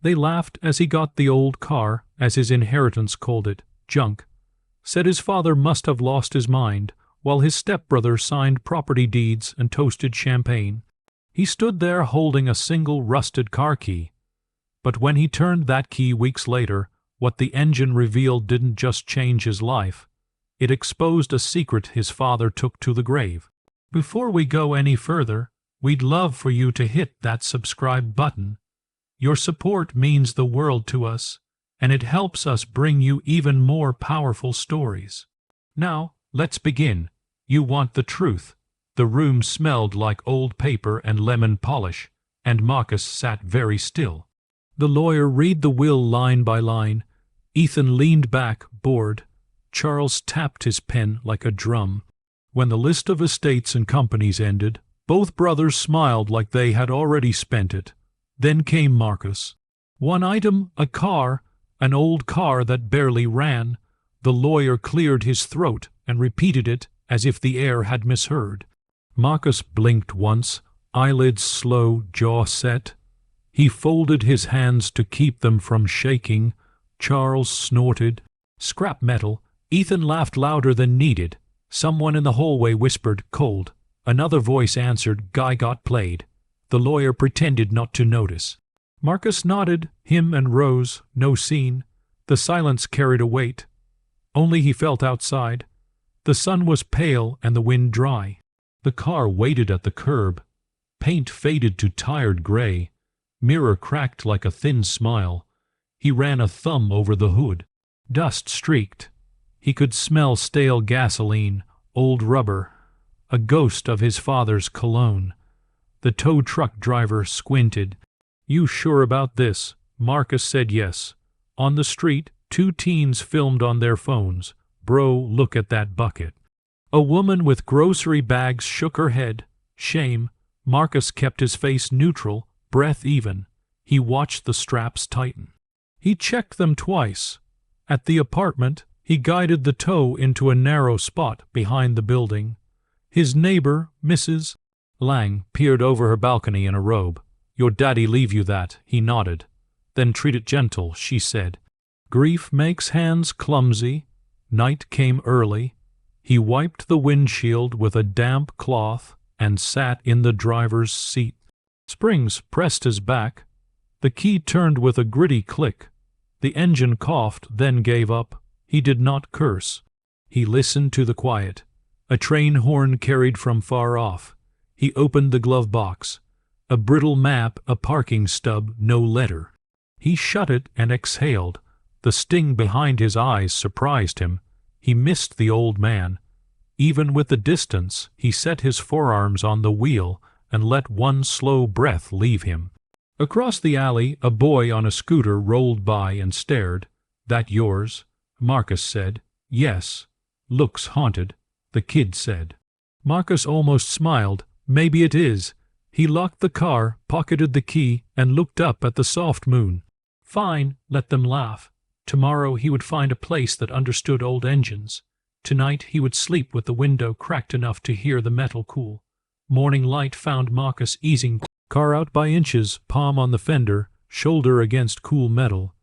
They laughed as he got the old car, as his inheritance called it, junk. Said his father must have lost his mind, while his stepbrother signed property deeds and toasted champagne. He stood there holding a single rusted car key. But when he turned that key weeks later, what the engine revealed didn't just change his life. It exposed a secret his father took to the grave. Before we go any further, we'd love for you to hit that subscribe button. Your support means the world to us, and it helps us bring you even more powerful stories. Now, let's begin. You want the truth. The room smelled like old paper and lemon polish, and Marcus sat very still. The lawyer read the will line by line. Ethan leaned back, bored. Charles tapped his pen like a drum. When the list of estates and companies ended, both brothers smiled like they had already spent it. Then came Marcus. One item, a car, an old car that barely ran. The lawyer cleared his throat and repeated it as if the air had misheard. Marcus blinked once, eyelids slow, jaw set. He folded his hands to keep them from shaking. Charles snorted. Scrap metal. Ethan laughed louder than needed. Someone in the hallway whispered, cold. Another voice answered, guy got played. The lawyer pretended not to notice. Marcus nodded, him and Rose, no scene. The silence carried a weight. Only he felt outside. The sun was pale and the wind dry. The car waited at the curb. Paint faded to tired gray. Mirror cracked like a thin smile. He ran a thumb over the hood. Dust streaked. He could smell stale gasoline, old rubber, a ghost of his father's cologne. The tow truck driver squinted. You sure about this? Marcus said yes. On the street, 2 teens filmed on their phones. Bro, look at that bucket. A woman with grocery bags shook her head. Shame. Marcus kept his face neutral, breath even. He watched the straps tighten. He checked them twice. At the apartment, he guided the tow into a narrow spot behind the building. His neighbor, Mrs. Lang, peered over her balcony in a robe. Your daddy leave you that, he nodded. Then treat it gentle, she said. Grief makes hands clumsy. Night came early. He wiped the windshield with a damp cloth and sat in the driver's seat. Springs pressed his back. The key turned with a gritty click. The engine coughed, then gave up. He did not curse. He listened to the quiet. A train horn carried from far off. He opened the glove box. A brittle map, a parking stub, no letter. He shut it and exhaled. The sting behind his eyes surprised him. He missed the old man. Even with the distance, he set his forearms on the wheel and let one slow breath leave him. Across the alley, a boy on a scooter rolled by and stared. That yours? Marcus said. Yes. Looks haunted, the kid said. Marcus almost smiled. Maybe it is. He locked the car, pocketed the key, and looked up at the soft moon. Fine, let them laugh. Tomorrow he would find a place that understood old engines. Tonight he would sleep with the window cracked enough to hear the metal cool. Morning light found Marcus easing car out by inches, palm on the fender, shoulder against cool metal.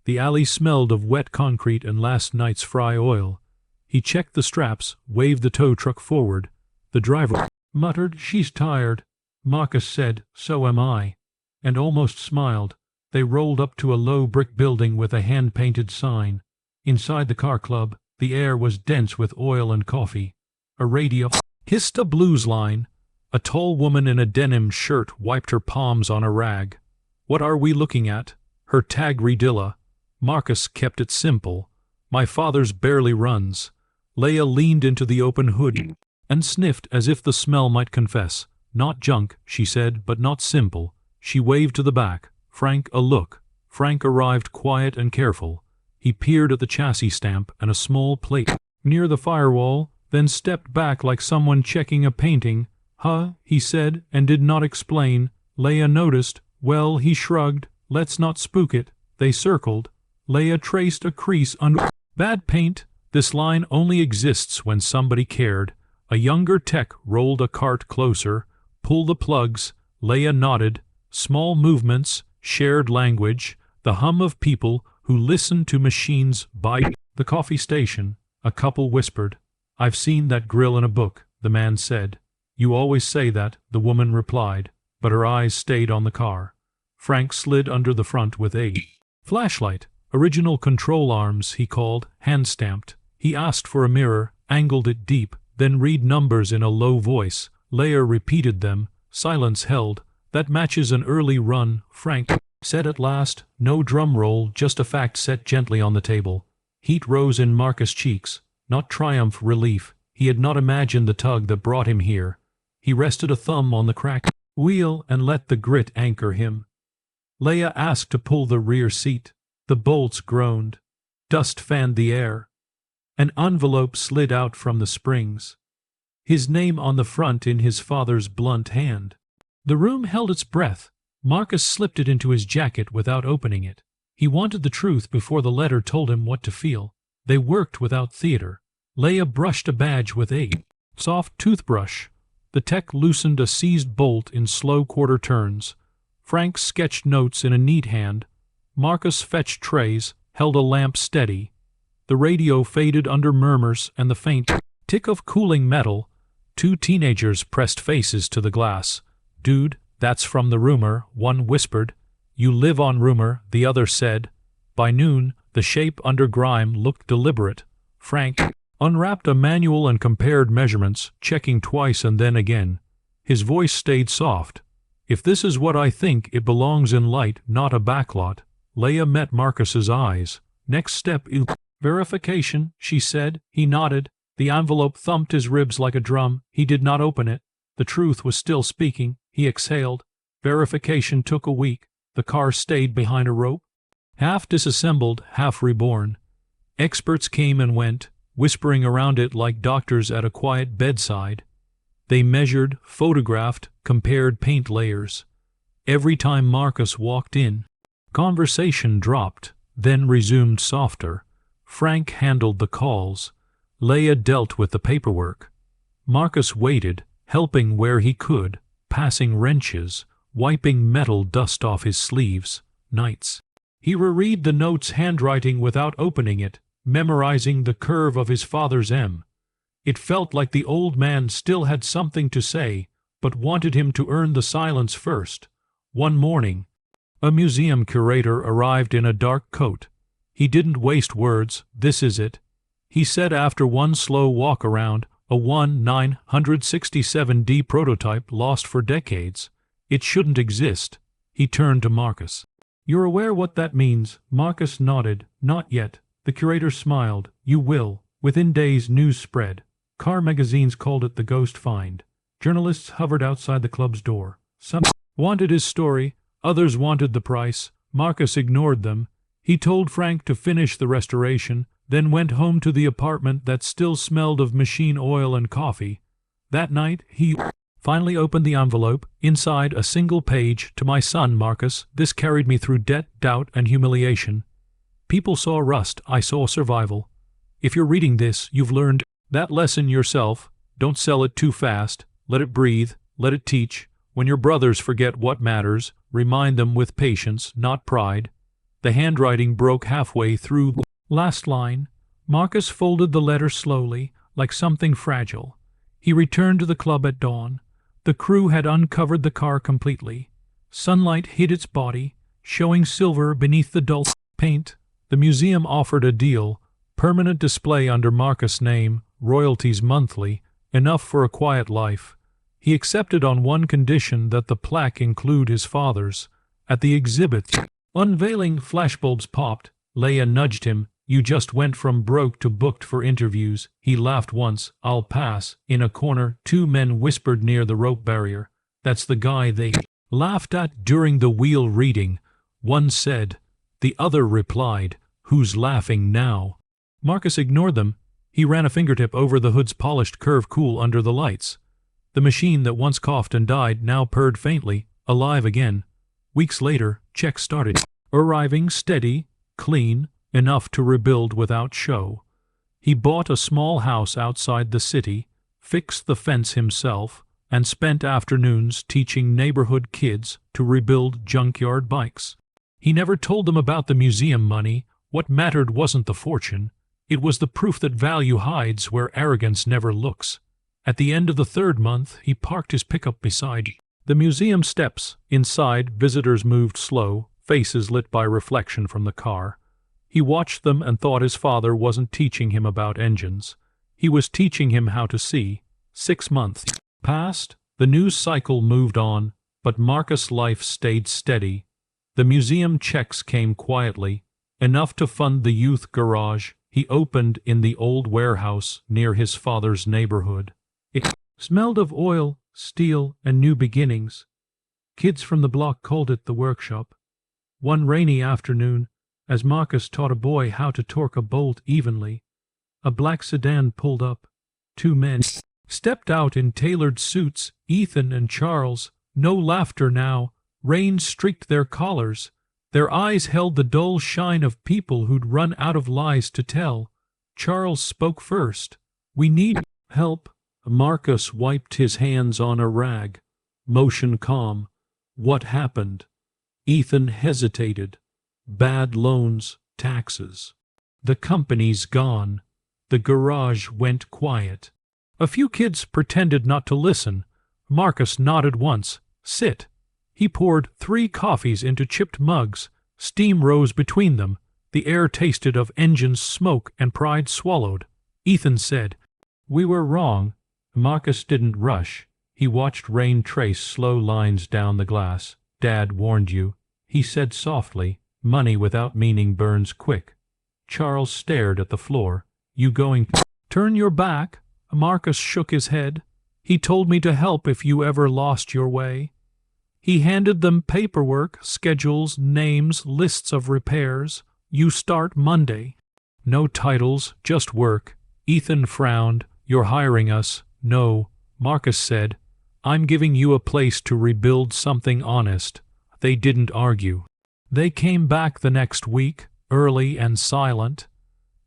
The alley smelled of wet concrete and last night's fry oil. He checked the straps, waved the tow truck forward. The driver muttered, she's tired. Marcus said, so am I, and almost smiled. They rolled up to a low brick building with a hand-painted sign. Inside the car club, the air was dense with oil and coffee. A radio hissed a blues line. A tall woman in a denim shirt wiped her palms on a rag. What are we looking at? Her tag Redilla. Marcus kept it simple. My father's barely runs. Leia leaned into the open hood and sniffed as if the smell might confess. Not junk, she said, but not simple. She waved to the back. Frank, a look. Frank arrived quiet and careful. He peered at the chassis stamp and a small plate near the firewall, then stepped back like someone checking a painting. Huh, he said, and did not explain. Leia noticed. Well, he shrugged. Let's not spook it. They circled. Leia traced a crease under bad paint. This line only exists when somebody cared. A younger tech rolled a cart closer. Pull the plugs. Leia nodded. Small movements, shared language. the hum of people who listen to machines by the coffee station. A couple whispered. "I've seen that grill in a book," the man said. "You always say that," the woman replied, but her eyes stayed on the car. Frank slid under the front with a flashlight. "Original control arms," he called, hand-stamped. He asked for a mirror, angled it deep, then read numbers in a low voice. Leia repeated them. Silence held. "That matches an early run," Frank said at last. No drum roll, just a fact set gently on the table. Heat rose in Marcus' cheeks. Not triumph, relief. He had not imagined the tug that brought him here. He rested a thumb on the cracked wheel and let the grit anchor him. Leia asked to pull the rear seat. The bolts groaned. Dust fanned the air. An envelope slid out from the springs. His name on the front in his father's blunt hand. The room held its breath. Marcus slipped it into his jacket without opening it. He wanted the truth before the letter told him what to feel. They worked without theater. Leia brushed a badge with a soft toothbrush. The tech loosened a seized bolt in slow quarter turns. Frank sketched notes in a neat hand. Marcus fetched trays, held a lamp steady. The radio faded under murmurs and the faint tick of cooling metal. Two teenagers pressed faces to the glass. "Dude, that's from the rumor," one whispered. "You live on rumor," the other said. By noon, the shape under grime looked deliberate. Frank unwrapped a manual and compared measurements, checking twice and then again. His voice stayed soft. "If this is what I think, it belongs in light, not a backlot." Leia met Marcus's eyes. "Next step is verification," she said. He nodded. The envelope thumped his ribs like a drum. He did not open it. The truth was still speaking. He exhaled. Verification took a week. The car stayed behind a rope, half disassembled, half reborn. Experts came and went, whispering around it like doctors at a quiet bedside. They measured, photographed, compared paint layers. Every time Marcus walked in, conversation dropped, then resumed softer. Frank handled the calls. Leia dealt with the paperwork. Marcus waited, helping where he could, passing wrenches, wiping metal dust off his sleeves. Nights he reread the note's handwriting without opening it, memorizing the curve of his father's M. It felt like the old man still had something to say, but wanted him to earn the silence first. One morning, a museum curator arrived in a dark coat. He didn't waste words. "This is it," he said after one slow walk around, a 1967D prototype lost for decades. It shouldn't exist. He turned to Marcus. "You're aware what that means?" Marcus nodded. "Not yet." The curator smiled. "You will." Within days, news spread. Car magazines called it the ghost find. Journalists hovered outside the club's door. Some wanted his story, others wanted the price. Marcus ignored them. He told Frank to finish the restoration, then went home to the apartment that still smelled of machine oil and coffee. That night, he finally opened the envelope. Inside, a single page. "To my son, Marcus, this carried me through debt, doubt, and humiliation. People saw rust, I saw survival. If you're reading this, you've learned that lesson yourself. Don't sell it too fast. Let it breathe. Let it teach. When your brothers forget what matters, remind them with patience, not pride." The handwriting broke halfway through the last line. Marcus folded the letter slowly, like something fragile. He returned to the club at dawn. The crew had uncovered the car completely. Sunlight hid its body, showing silver beneath the dull paint. The museum offered a deal: permanent display under Marcus' name, royalties monthly, enough for a quiet life. He accepted on one condition, that the plaque include his father's. At the exhibit unveiling, flashbulbs popped. Leia nudged him. "You just went from broke to booked for interviews." He laughed once. "I'll pass." In a corner, two men whispered near the rope barrier. "That's the guy they laughed at during the wheel reading," one said. The other replied, "Who's laughing now?" Marcus ignored them. He ran a fingertip over the hood's polished curve, cool under the lights. The machine that once coughed and died now purred faintly, alive again. Weeks later, checks started arriving, steady, clean, enough to rebuild without show. He bought a small house outside the city, fixed the fence himself, and spent afternoons teaching neighborhood kids to rebuild junkyard bikes. He never told them about the museum money. What mattered wasn't the fortune. It was the proof that value hides where arrogance never looks. At the end of the third month, he parked his pickup beside the museum steps. Inside, visitors moved slow, faces lit by reflection from the car. He watched them and thought his father wasn't teaching him about engines. He was teaching him how to see. 6 months passed, the news cycle moved on, but Marcus' life stayed steady. The museum checks came quietly, enough to fund the youth garage he opened in the old warehouse near his father's neighborhood. It smelled of oil, steel, and new beginnings. Kids from the block called it the workshop. One rainy afternoon, as Marcus taught a boy how to torque a bolt evenly, a black sedan pulled up. 2 men stepped out in tailored suits, Ethan and Charles. No laughter now. Rain streaked their collars. Their eyes held the dull shine of people who'd run out of lies to tell. Charles spoke first. "We need help." Marcus wiped his hands on a rag. Motion calm. "What happened?" Ethan hesitated. "Bad loans, taxes. The company's gone." The garage went quiet. A few kids pretended not to listen. Marcus nodded once. "Sit." He poured 3 coffees into chipped mugs. Steam rose between them. The air tasted of engine smoke and pride swallowed. Ethan said, "We were wrong." Marcus didn't rush. He watched rain trace slow lines down the glass. "Dad warned you," he said softly. "Money without meaning burns quick." Charles stared at the floor. "You going to turn your back?" Marcus shook his head. "He told me to help if you ever lost your way." He handed them paperwork, schedules, names, lists of repairs. "You start Monday." "No titles, just work." Ethan frowned. "You're hiring us." "No," Marcus said. "I'm giving you a place to rebuild something honest." They didn't argue. They came back the next week, early and silent.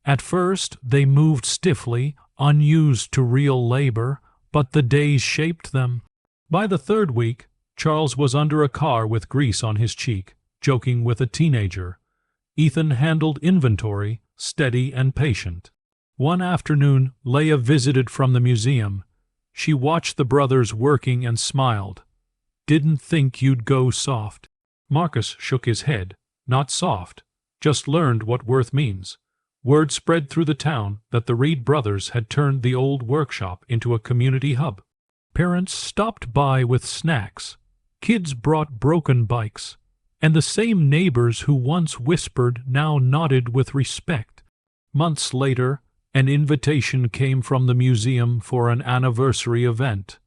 At first they moved stiffly, unused to real labor, but the days shaped them. By the third week, Charles was under a car with grease on his cheek, joking with a teenager. Ethan handled inventory, steady and patient. One afternoon, Leah visited from the museum. She watched the brothers working and smiled. "Didn't think you'd go soft." Marcus shook his head. "Not soft. Just learned what worth means." Word spread through the town that the Reed brothers had turned the old workshop into a community hub. Parents stopped by with snacks. Kids brought broken bikes. And the same neighbors who once whispered now nodded with respect. Months later, an invitation came from the museum for an anniversary event.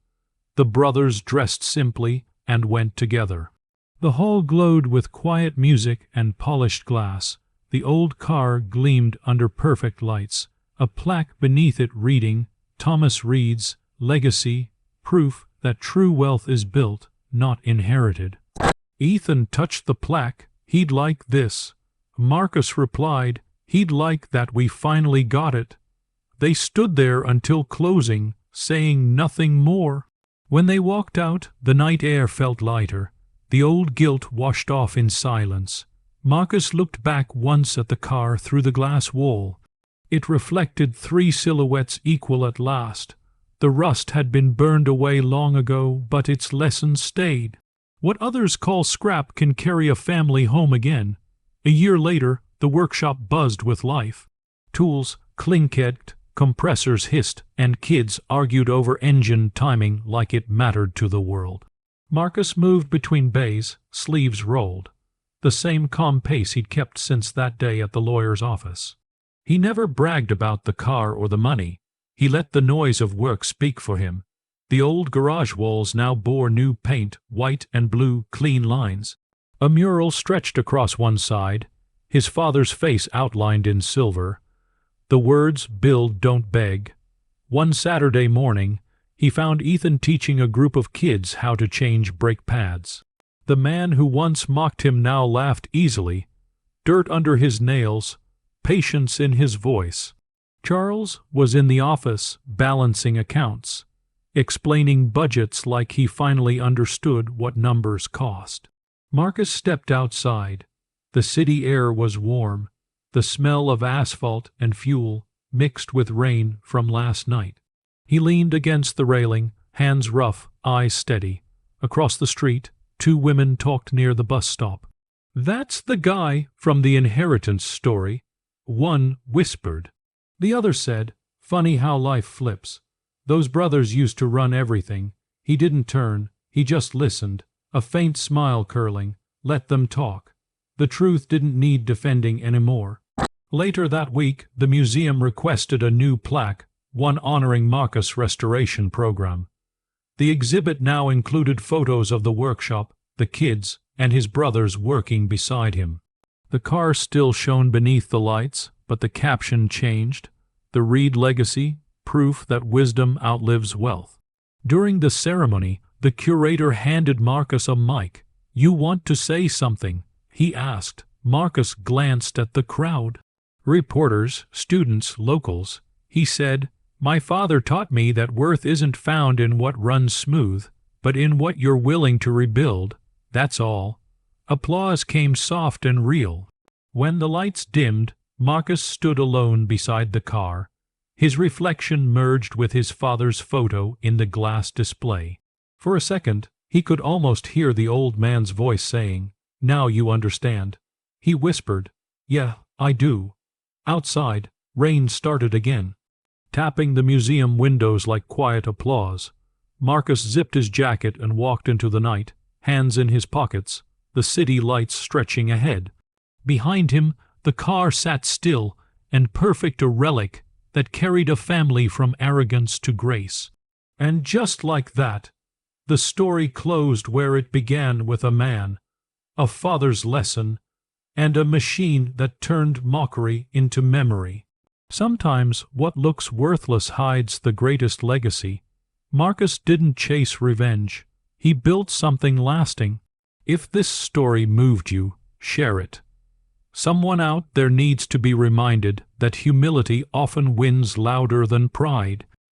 The brothers dressed simply and went together. The hall glowed with quiet music and polished glass. The old car gleamed under perfect lights, a plaque beneath it reading, "Thomas Reed's Legacy, proof that true wealth is built, not inherited." Ethan touched the plaque. "He'd like this." Marcus replied, "He'd like that we finally got it." They stood there until closing, saying nothing more. When they walked out, the night air felt lighter. The old guilt washed off in silence. Marcus looked back once at the car through the glass wall. It reflected 3 silhouettes equal at last. The rust had been burned away long ago, but its lesson stayed. What others call scrap can carry a family home again. A year later, the workshop buzzed with life. Tools clinked, compressors hissed, and kids argued over engine timing like it mattered to the world. Marcus moved between bays, sleeves rolled. The same calm pace he'd kept since that day at the lawyer's office. He never bragged about the car or the money. He let the noise of work speak for him. The old garage walls now bore new paint, white and blue, clean lines. A mural stretched across one side, his father's face outlined in silver. The words, "Build, don't beg." One Saturday morning, he found Ethan teaching a group of kids how to change brake pads. The man who once mocked him now laughed easily. Dirt under his nails, patience in his voice. Charles was in the office, balancing accounts, explaining budgets like he finally understood what numbers cost. Marcus stepped outside. The city air was warm, the smell of asphalt and fuel mixed with rain from last night. He leaned against the railing, hands rough, eyes steady. Across the street, two women talked near the bus stop. "That's the guy from the inheritance story," one whispered. The other said, "Funny how life flips. Those brothers used to run everything. He didn't turn, he just listened, a faint smile curling, let them talk. The truth didn't need defending anymore." Later that week, the museum requested a new plaque, one honoring Marcus' restoration program. The exhibit now included photos of the workshop, the kids, and his brothers working beside him. The car still shone beneath the lights, but the caption changed. "The Reed Legacy, Proof that Wisdom Outlives Wealth." During the ceremony, the curator handed Marcus a mic. "You want to say something?" he asked. Marcus glanced at the crowd. Reporters, students, locals. He said, "My father taught me that worth isn't found in what runs smooth, but in what you're willing to rebuild. That's all." Applause came soft and real. When the lights dimmed, Marcus stood alone beside the car. His reflection merged with his father's photo in the glass display. For a second, he could almost hear the old man's voice saying, "Now you understand." He whispered, "Yeah, I do." Outside, rain started again, tapping the museum windows like quiet applause. Marcus zipped his jacket and walked into the night, hands in his pockets, the city lights stretching ahead. Behind him, the car sat still and perfect, a relic that carried a family from arrogance to grace. And just like that, the story closed where it began, with a man, a father's lesson, and a machine that turned mockery into memory. Sometimes what looks worthless hides the greatest legacy. Marcus didn't chase revenge. He built something lasting. If this story moved you, share it. Someone out there needs to be reminded that humility often wins louder than pride.